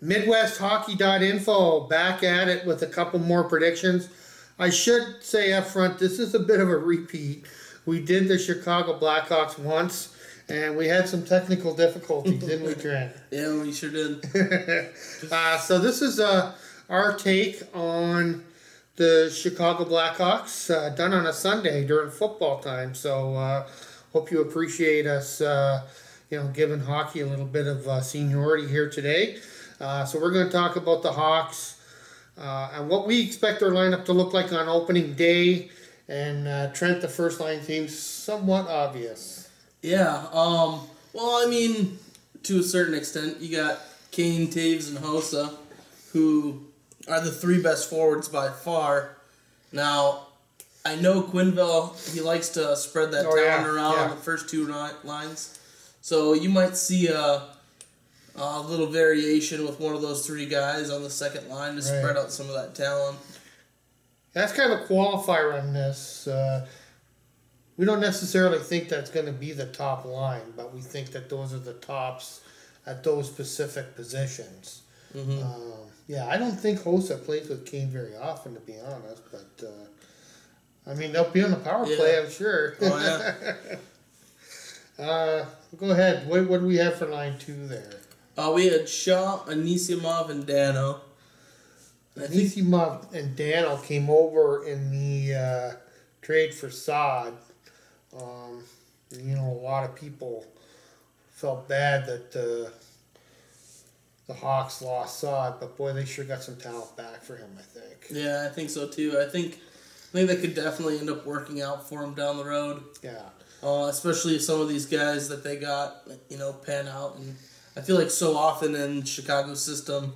Midwesthockey.info back at it with a couple more predictions. I should say up front, this is a bit of a repeat. We did the Chicago Blackhawks once, and we had some technical difficulties, didn't we, Trent? Yeah, we sure did. So this is our take on the Chicago Blackhawks, done on a Sunday during football time. So hope you appreciate us, giving hockey a little bit of seniority here today. So we're going to talk about the Hawks and what we expect their lineup to look like on opening day. And Trent, the first line seems somewhat obvious. Yeah. Well, I mean, to a certain extent, you got Kane, Taves, and Hossa, who are the three best forwards by far. Now, I know Quenneville, he likes to spread that talent around on the first two lines. So you might see a little variation with one of those three guys on the second line to spread out some of that talent. That's kind of a qualifier on this. We don't necessarily think that's going to be the top line, but we think that those are the tops at those specific positions. Mm-hmm. I don't think Hossa plays with Kane very often, to be honest, but I mean, they'll be on the power play, I'm sure. Oh, yeah. Go ahead. What do we have for line two there? We had Shaw, Anisimov, and Dano. Anisimov and Dano came over in the trade for Saad. A lot of people felt bad that the Hawks lost Saad, but boy, they sure got some talent back for him, I think. Yeah, I think so too. I think that could definitely end up working out for him down the road. Yeah. Especially if some of these guys that they got, pan out. And I feel like so often in Chicago's system,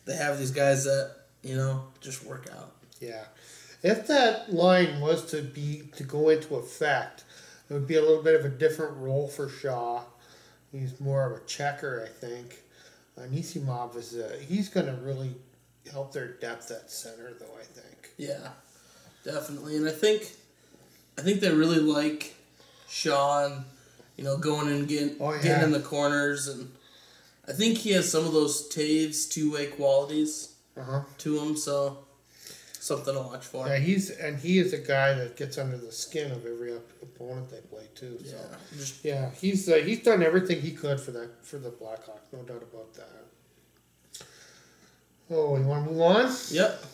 they have these guys that, just work out. Yeah. If that line was to go into effect, it would be a little bit of a different role for Shaw. He's more of a checker, I think. Anisimov he's going to really help their depth at center, though, I think. Yeah, definitely. And I think they really like Shaw and, going and getting in the corners. And I think he has some of those Taves two-way qualities to him, so something to watch for. Yeah, he is a guy that gets under the skin of every opponent they play too. So he's done everything he could for the Blackhawks, no doubt about that. Oh, you want to move on? Yep.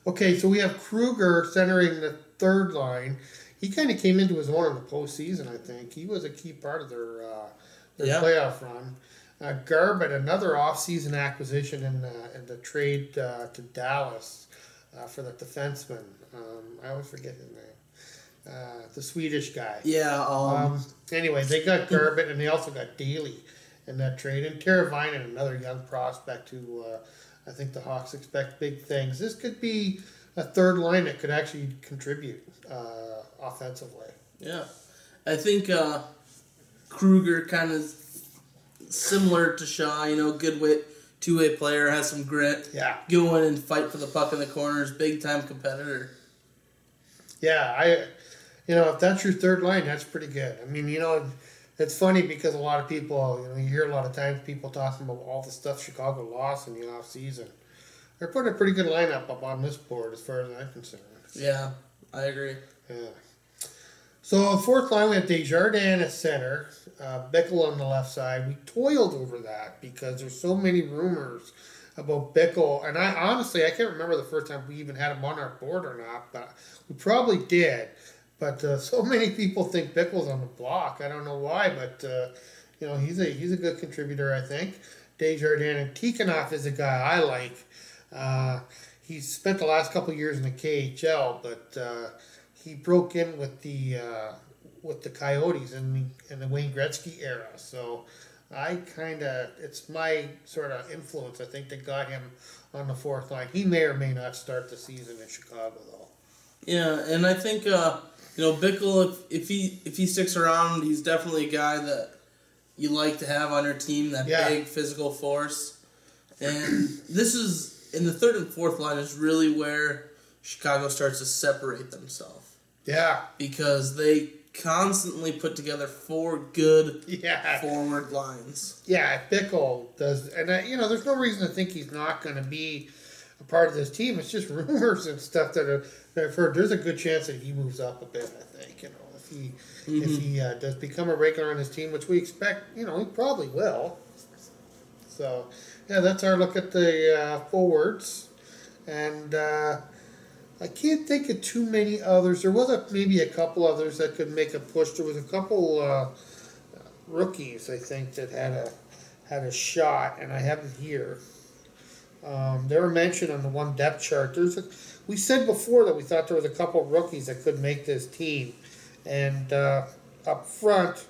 Okay, so we have Kruger centering the third line. He kind of came into his own in the postseason, I think. He was a key part of their playoff run. Garbett, another offseason acquisition in the trade to Dallas for the defenseman. I always forget his name. The Swedish guy. Yeah. Anyway, they got Garbett, and they also got Daly in that trade. And Teravainen, another young prospect who I think the Hawks expect big things. This could be a third line that could actually contribute offensively. Yeah. I think Kruger kind of similar to Shaw, good two-way player, has some grit. Yeah. Go in and fight for the puck in the corners, big-time competitor. Yeah, if that's your third line, that's pretty good. I mean, it's funny because a lot of people, you hear a lot of times people talking about all the stuff Chicago lost in the offseason. They're putting a pretty good lineup up on this board as far as I'm concerned. Yeah, I agree. Yeah. So, fourth line, we have Desjardins at center, Bickle on the left side. We toiled over that because there's so many rumors about Bickle. And I can't remember the first time we even had him on our board or not, but we probably did. But so many people think Bickle's on the block. I don't know why, but, he's a good contributor, I think. Desjardins and Tikhonov is a guy I like. He's spent the last couple of years in the KHL, but he broke in with the Coyotes in the Wayne Gretzky era. So it's my sort of influence, I think, that got him on the fourth line. He may or may not start the season in Chicago, though. Yeah, and I think Bickle, if he sticks around, he's definitely a guy that you like to have on your team. That big physical force, and this is in the third and fourth line is really where Chicago starts to separate themselves. Yeah. Because they constantly put together 4 good Yeah. forward lines. Yeah, Bickle does, and there's no reason to think he's not going to be a part of this team. It's just rumors and stuff that I've heard. There's a good chance that he moves up a bit. I think if he does become a regular on his team, which we expect, he probably will. So, yeah, that's our look at the forwards, and I can't think of too many others. There was maybe a couple others that could make a push. There was a couple rookies, I think, that had a shot, and I have them here. They were mentioned on the one depth chart. We said before that we thought there was a couple rookies that could make this team, and up front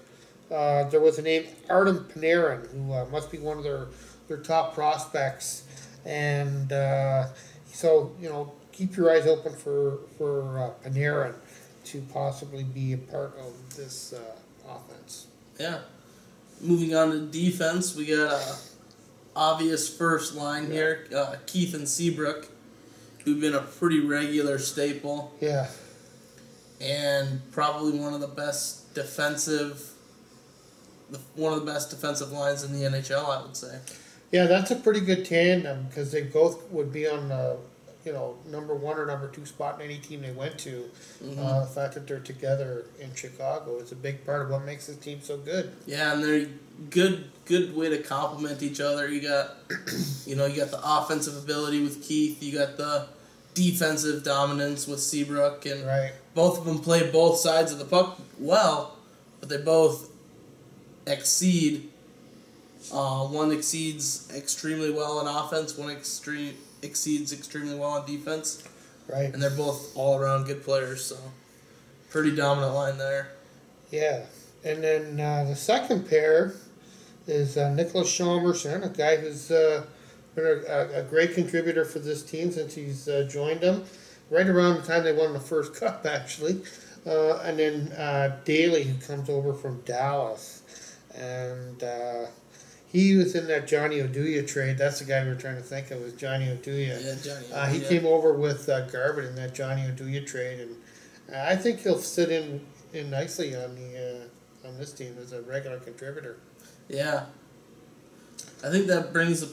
there was a name, Artem Panarin, who must be one of their top prospects, and so keep your eyes open for Panarin to possibly be a part of this offense. Yeah. Moving on to defense, we got a obvious first line here, Keith and Seabrook, who've been a pretty regular staple. Yeah. And probably one of the best defensive lines in the NHL, I would say. Yeah, that's a pretty good tandem because they both would be on the number 1 or number 2 spot in any team they went to. The fact that they're together in Chicago is a big part of what makes this team so good. Yeah, and they're good way to complement each other. You got you got the offensive ability with Keith, you got the defensive dominance with Seabrook, and both of them play both sides of the puck well, but they both exceed. One exceeds extremely well in offense, one exceeds extremely well on defense. Right. And they're both all-around good players, so pretty dominant line there. Yeah. And then the second pair is Nicholas Chalmerson, a guy who's been a great contributor for this team since he's joined them, right around the time they won the first cup, actually. And then Daly, who comes over from Dallas. And he was in that Johnny Oduya trade. That's the guy we were trying to think of, was Johnny Oduya. Yeah, Johnny Oduya. He came over with Garbutt in that Johnny Oduya trade, and I think he'll sit in nicely on this team as a regular contributor. Yeah, I think that brings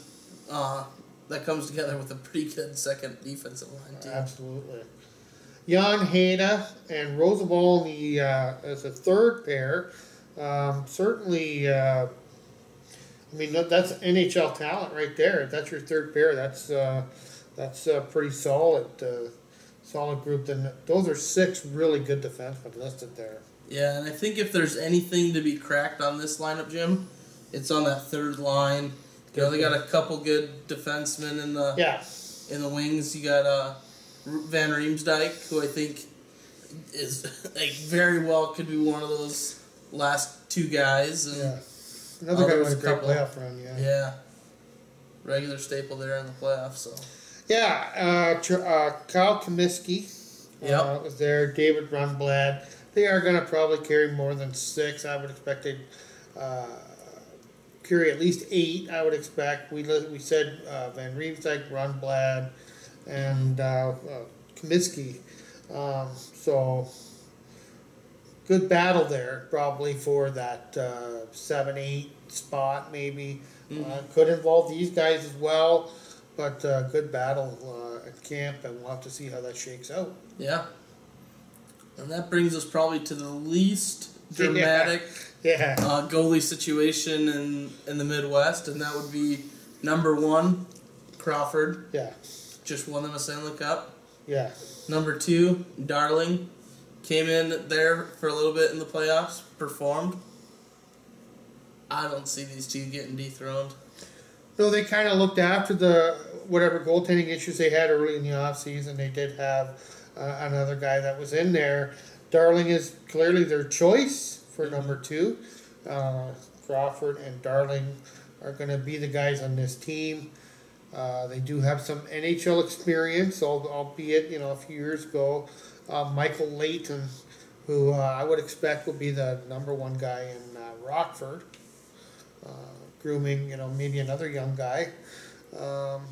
that comes together with a pretty good second defensive line too. Absolutely. Jan Heda and Roosevelt as a third pair. Certainly. That's NHL talent right there. If that's your third pair, that's a pretty solid group. Then those are 6 really good defensemen listed there. Yeah, and I think if there's anything to be cracked on this lineup, Jim, it's on that third line. They got a couple good defensemen in the wings. You got Van Riemsdyk, who I think is very well could be one of those last 2 guys. And another guy with a great playoff run, Yeah. Regular staple there in the playoffs, so. Yeah, Kyle Comiskey was there. David Rundblad. They are going to probably carry more than 6. I would expect they'd carry at least 8, I would expect. We said Van Riemsdyk, Rundblad, and Comiskey. So good battle there, probably for that 7-8 spot, maybe. Could involve these guys as well, but good battle at camp, and we'll have to see how that shakes out. Yeah. And that brings us probably to the least dramatic goalie situation in the Midwest, and that would be number 1, Crawford. Yeah. Just won them a Stanley Cup. Yeah. Number 2, Darling. Came in there for a little bit in the playoffs, performed. I don't see these two getting dethroned. No, they kind of looked after whatever goaltending issues they had early in the offseason. They did have another guy that was in there. Darling is clearly their choice for number 2. Crawford and Darling are going to be the guys on this team. They do have some NHL experience, albeit a few years ago. Michael Layton, who I would expect will be the number 1 guy in Rockford, grooming maybe another young guy.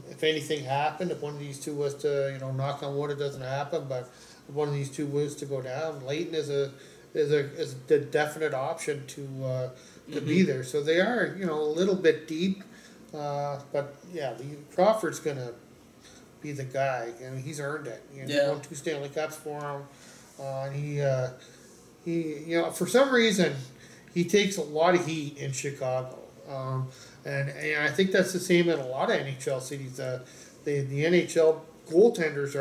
If anything happened, if one of these two was to knock on wood, it doesn't happen, but if one of these two was to go down, Layton is is a definite option to be there. So they are, a little bit deep, but yeah, Crawford's gonna be the guy. He's earned it. He won 2 Stanley Cups for him, and he for some reason he takes a lot of heat in Chicago, and I think that's the same in a lot of NHL cities. The NHL goaltenders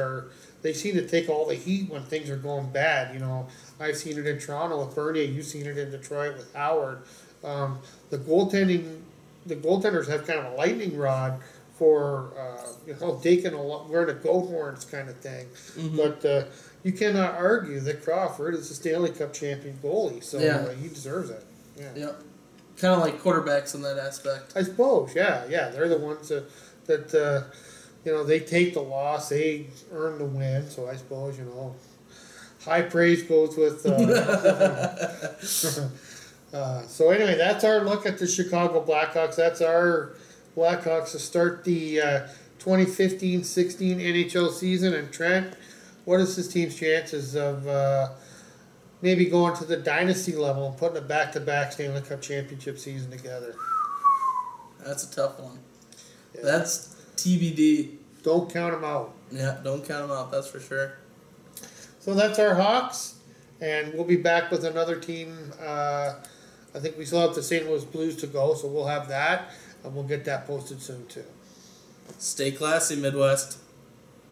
they seem to take all the heat when things are going bad. I've seen it in Toronto with Bernier. You've seen it in Detroit with Howard. The goaltenders have kind of a lightning rod for wearing a goat horns kind of thing. Mm-hmm. But you cannot argue that Crawford is a Stanley Cup champion goalie, so he deserves it. Yeah. Yep. Kind of like quarterbacks in that aspect. I suppose. Yeah. They're the ones that they take the loss, they earn the win. So I suppose high praise goes with. So anyway, that's our look at the Chicago Blackhawks. That's our Blackhawks to start the 2015-16 NHL season. And Trent, what is this team's chances of maybe going to the dynasty level and putting a back-to-back Stanley Cup championship season together? That's a tough one. Yeah. That's TBD. Don't count them out. Yeah, don't count them out. That's for sure. So that's our Hawks, and we'll be back with another team. I think we still have the St. Louis Blues to go, so we'll have that, and we'll get that posted soon too. Stay classy, Midwest.